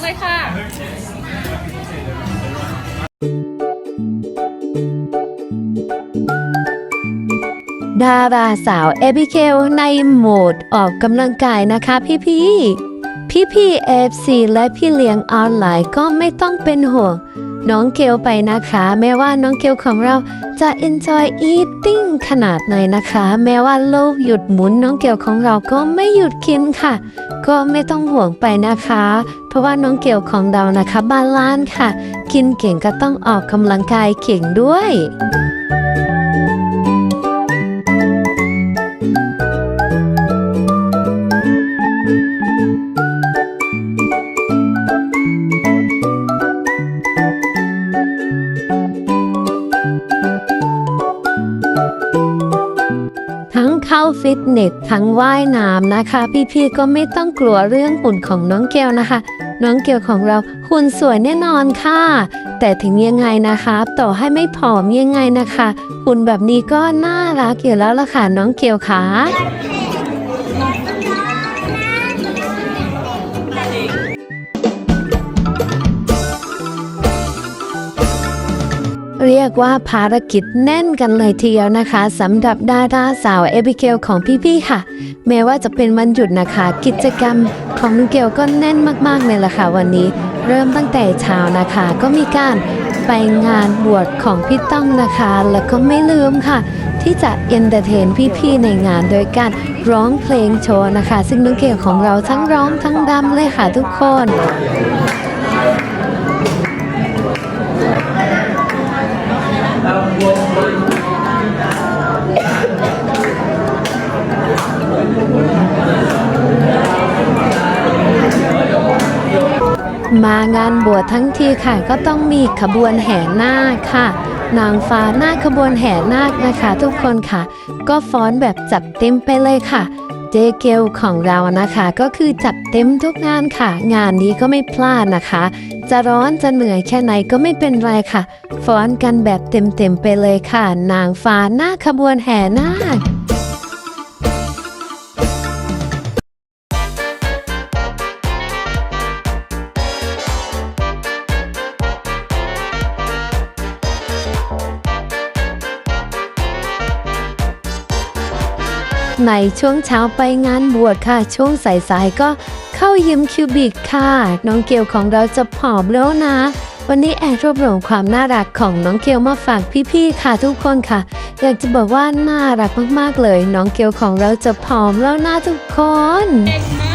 เลยค่ะ ดาราสาวเอบิเกลในโหมดออกกำลังกายนะคะพี่เอฟซีและพี่เลี้ยงออนไลน์ก็ไม่ต้องเป็นห่วงน้องเกลไปนะคะแม้ว่าน้องเกลของเราจะ enjoy eating ขนาดไหนนะคะแม้ว่าโลกหยุดหมุนน้องเกลของเราก็ไม่หยุดกินค่ะก็ไม่ต้องห่วงไปนะคะเพราะว่าน้องเกลของเรานะคะบาลานซ์ค่ะกินเก่งก็ต้องออกกำลังกายเก่งด้วยทั้งเข้าฟิตเนสทั้งว่ายน้ำนะคะพี่ๆก็ไม่ต้องกลัวเรื่องหุ่นของน้องเกลนะคะน้องเกลของเราหุ่นสวยแน่นอนค่ะแต่ถึงยังไงนะคะต่อให้ไม่ผอมยังไงนะคะหุ่นแบบนี้ก็น่ารักอยู่แล้วล่ะค่ะน้องเกลค่ะเรียกว่าภารกิจแน่นกันเลยทีเดียวนะคะสำหรับดาราสาวเอบิเกลของพี่ๆค่ะแม้ว่าจะเป็นวันหยุดนะคะกิจกรรมของน้องเกลก็แน่นมากๆเลยล่ะค่ะวันนี้เริ่มตั้งแต่เช้านะคะก็มีการไปงานบวชของพี่ต้องนะคะแล้วก็ไม่ลืมค่ะที่จะเอนเตอร์เทนพี่ๆในงานโดยการร้องเพลงโชว์นะคะซึ่งน้องเกลของเราทั้งร้องทั้งรำเลยค่ะทุกคนมางานบวชทั้งทีค่ะก็ต้องมีขบวนแห่นาคค่ะนางฟ้าหน้าขบวนแห่นาคนะคะทุกคนค่ะก็ฟ้อนแบบจัดเต็มไปเลยค่ะเจเกลของเรานะคะก็คือจัดเต็มทุกงานค่ะงานนี้ก็ไม่พลาดนะคะจะร้อนจะเหนื่อยแค่ไหนก็ไม่เป็นไรค่ะฟ้อนกันแบบเต็มไปเลยค่ะนางฟ้าหน้าขบวนแห่นาคในช่วงเช้าไปงานบวชค่ะช่วงสายๆก็เข้ายิมคิวบิกค่ะน้องเกลของเราจะผอมแล้วนะวันนี้แอบรวบรวมความน่ารักของน้องเกลมาฝากพี่ๆค่ะทุกคนค่ะอยากจะบอกว่าน่ารักมากๆเลยน้องเกลของเราจะผอมแล้วนะทุกคนเด็กม